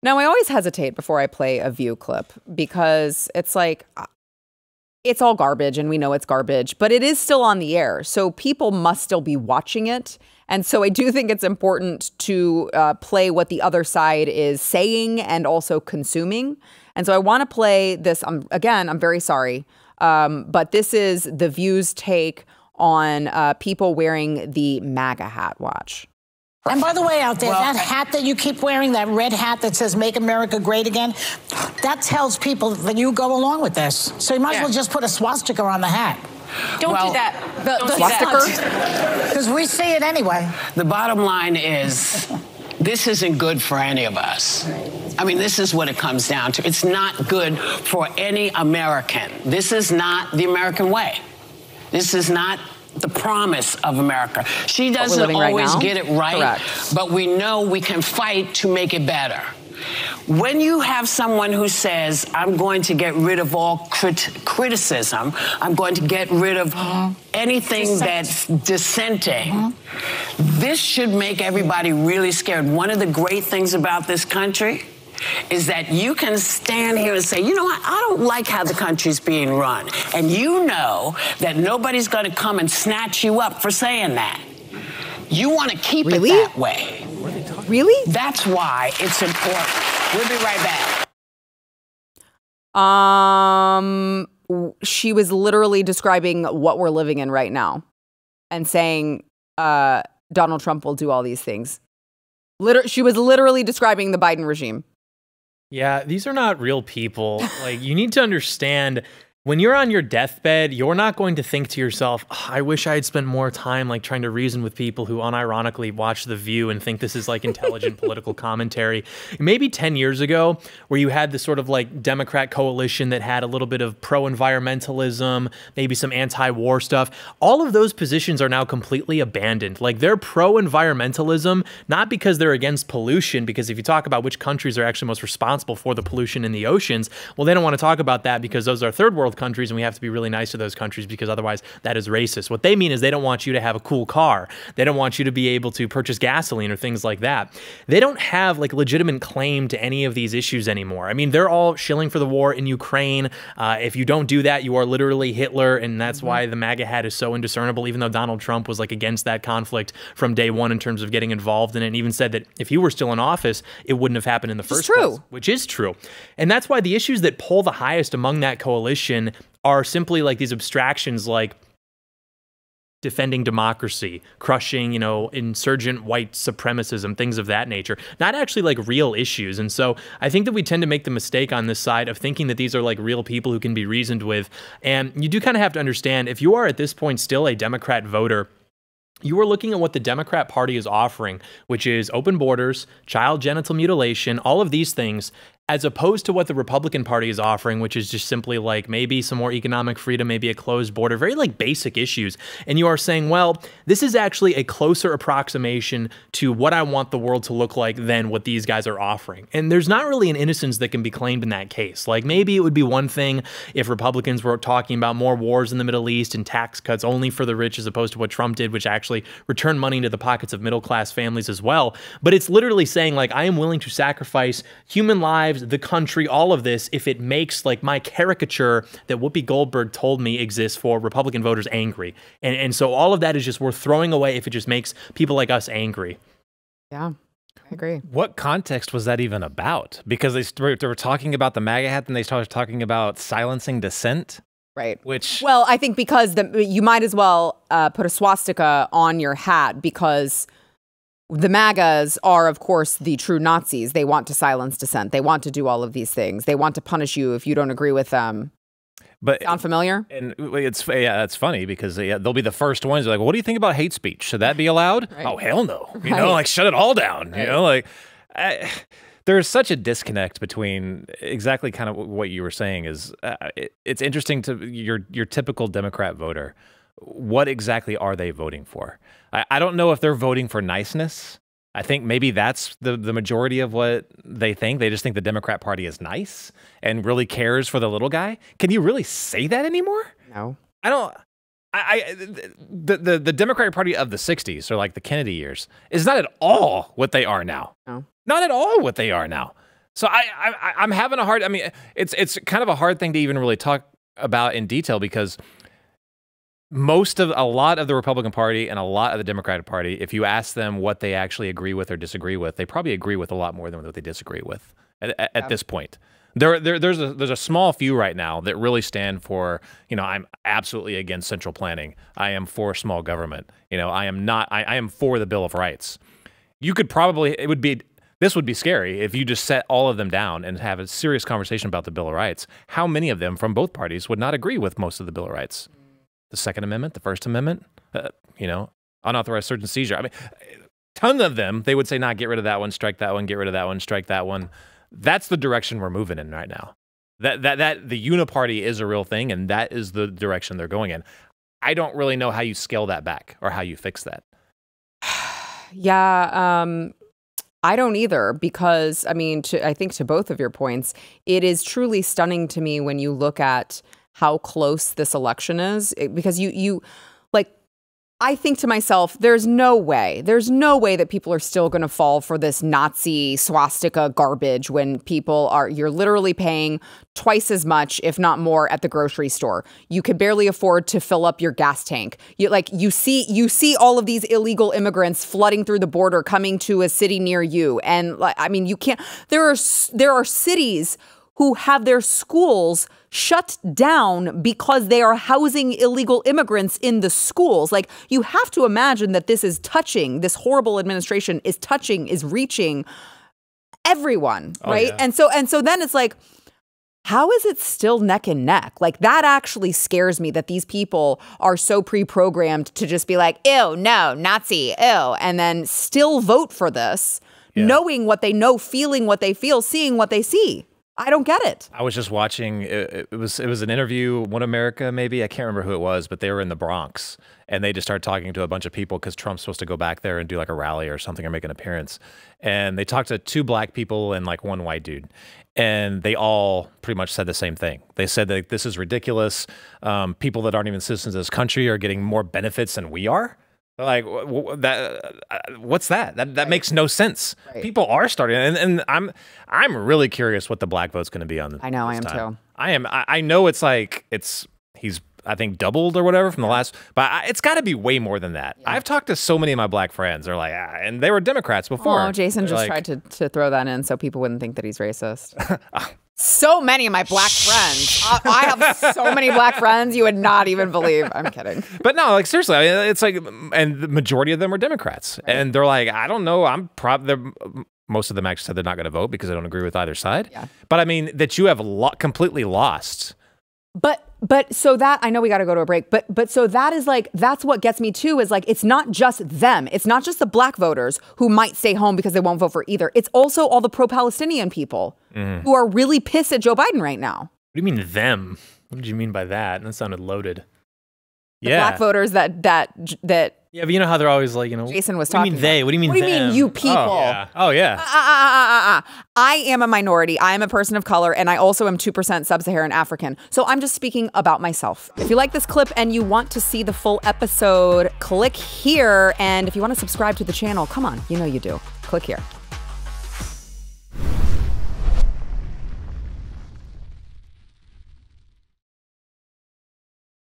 Now, I always hesitate before I play a View clip because it's like, it's all garbage and we know it's garbage, but it is still on the air. So people must still be watching it. And so I do think it's important to play what the other side is saying and also consuming. And so I want to play this. Again, I'm very sorry. But this is The View's take on people wearing the MAGA hat. Watch. And by the way, out there, that hat that you keep wearing, that red hat that says "Make America Great Again," that tells people that you go along with this. So you might as well just put a swastika on the hat. Don't do that. The swastika? Because we see it anyway. The bottom line is, this isn't good for any of us. I mean, this is what it comes down to. It's not good for any American. This is not the American way. This is not the promise of America. She doesn't always get it right, correct, but we know we can fight to make it better. When you have someone who says, I'm going to get rid of all criticism, I'm going to get rid of anything that's dissenting, this should make everybody really scared. One of the great things about this country is that you can stand here and say, you know what, I don't like how the country's being run. And you know that nobody's going to come and snatch you up for saying that. You want to keep it that way. Really? That's why it's important. We'll be right back. She was literally describing what we're living in right now and saying Donald Trump will do all these things. She was literally describing the Biden regime. Yeah, these are not real people. Like, you need to understand, when you're on your deathbed, you're not going to think to yourself, oh, I wish I had spent more time like trying to reason with people who unironically watch The View and think this is like intelligent political commentary. Maybe 10 years ago, where you had this sort of like Democrat coalition that had a little bit of pro-environmentalism, maybe some anti-war stuff. All of those positions are now completely abandoned. Like, they're pro-environmentalism, not because they're against pollution, because if you talk about which countries are actually most responsible for the pollution in the oceans, well, they don't want to talk about that because those are third world countries and we have to be really nice to those countries because otherwise that is racist. What they mean is they don't want you to have a cool car. They don't want you to be able to purchase gasoline or things like that. They don't have like legitimate claim to any of these issues anymore. I mean, they're all shilling for the war in Ukraine. If you don't do that, you are literally Hitler, and that's why the MAGA hat is so indiscernible, even though Donald Trump was like against that conflict from day one in terms of getting involved in it, and even said that if he were still in office, it wouldn't have happened in the first place, which is true. And that's why the issues that poll the highest among that coalition are simply like these abstractions like defending democracy, crushing, insurgent white supremacism, things of that nature, not actually like real issues. And so I think that we tend to make the mistake on this side of thinking that these are like real people who can be reasoned with. And you do kind of have to understand, if you are at this point still a Democrat voter, you are looking at what the Democrat Party is offering, which is open borders, child genital mutilation, all of these things, as opposed to what the Republican Party is offering, which is just simply like maybe some more economic freedom, maybe a closed border, very like basic issues. And you are saying, well, this is actually a closer approximation to what I want the world to look like than what these guys are offering. And there's not really an innocence that can be claimed in that case. Like, maybe it would be one thing if Republicans were talking about more wars in the Middle East and tax cuts only for the rich, as opposed to what Trump did, which actually returned money into the pockets of middle-class families as well. But it's literally saying, like, I am willing to sacrifice human lives, the country, all of this, if it makes like my caricature that Whoopi Goldberg told me exists for Republican voters angry. And so all of that is just worth throwing away if it just makes people like us angry. Yeah, I agree. What context was that even about? Because they were talking about the MAGA hat, and they started talking about silencing dissent. Right. Which, well, I think because you might as well put a swastika on your hat, because the MAGAs are, of course, the true Nazis. They want to silence dissent. They want to do all of these things. They want to punish you if you don't agree with them. But sound familiar? And it's funny because they'll be the first ones like, well, what do you think about hate speech? Should that be allowed? Right. Oh, hell no. You know, like, shut it all down. Right. You know, like, there's such a disconnect between exactly kind of what you were saying is it's interesting to your typical Democrat voter. What exactly are they voting for? I don't know if they're voting for niceness. I think maybe that's the majority of what they think. They just think the Democrat Party is nice and really cares for the little guy. Can you really say that anymore? No. I don't. The Democratic Party of the 60s, or like the Kennedy years, is not at all what they are now. No. Not at all what they are now. So I'm having a hard. I mean, it's kind of a hard thing to even really talk about in detail because a lot of the Republican Party and a lot of the Democratic Party, if you ask them what they actually agree with or disagree with, they probably agree with a lot more than what they disagree with at this point. There's a small few right now that really stand for, I'm absolutely against central planning. I am for small government. I am for the Bill of Rights. You could probably, this would be scary if you just set all of them down and have a serious conversation about the Bill of Rights. How many of them from both parties would not agree with most of the Bill of Rights? The Second Amendment, the First Amendment, unauthorized search and seizure. I mean, tons of them, they would say, get rid of that one, strike that one, get rid of that one, strike that one. That's the direction we're moving in right now. That the uniparty is a real thing, and that is the direction they're going in. I don't really know how you scale that back or how you fix that. Yeah, I don't either, because, I mean, I think to both of your points, it is truly stunning to me when you look at how close this election is, because I think to myself, there's no way that people are still going to fall for this Nazi swastika garbage when you're literally paying twice as much, if not more, at the grocery store. You could barely afford to fill up your gas tank. You see all of these illegal immigrants flooding through the border, coming to a city near you. And I mean, you can't, there are cities who have their schools shut down because they are housing illegal immigrants in the schools. Like, you have to imagine that this horrible administration is reaching everyone, right? Yeah. And so then it's like, how is it still neck and neck? Like, that actually scares me, that these people are so pre-programmed to just be like, ew, no, Nazi, ew, and then still vote for this, knowing what they know, feeling what they feel, seeing what they see. I don't get it. I was just watching, it was an interview, One America maybe, I can't remember who it was, but they were in the Bronx, and they just started talking to a bunch of people because Trump's supposed to go back there and do like a rally or something or make an appearance. And they talked to 2 black people and like 1 white dude. And they all pretty much said the same thing. They said that this is ridiculous. People that aren't even citizens of this country are getting more benefits than we are. Like, what's that? That makes no sense. Right. People are starting, and I'm really curious what the black vote's going to be on. I know, I am too. I know it's like he's I think doubled or whatever from the last, but it's got to be way more than that. Yeah. I've talked to so many of my black friends. They're like, and they were Democrats before. Oh, Jason just tried to throw that in so people wouldn't think that he's racist. So many of my black friends. I have so many black friends you would not even believe. I'm kidding. But no, like, seriously, I mean, it's like, and the majority of them are Democrats. Right. And they're like, I don't know, most of them actually said they're not going to vote because they don't agree with either side. Yeah. But I mean, that you have completely lost. But so that, I know we got to go to a break, but so that is like, that's what gets me too, is like, it's not just them. It's not just the black voters who might stay home because they won't vote for either. It's also all the pro-Palestinian people who are really pissed at Joe Biden right now. What do you mean them? What did you mean by that? That sounded loaded. The black voters that yeah, but you know how they're always like, Jason was talking. What do you mean they? What do you mean them? What do you mean you people? Oh yeah. I am a minority. I am a person of color, and I also am 2% sub-Saharan African. So I'm just speaking about myself. If you like this clip and you want to see the full episode, click here. And if you want to subscribe to the channel, come on, you know you do. Click here.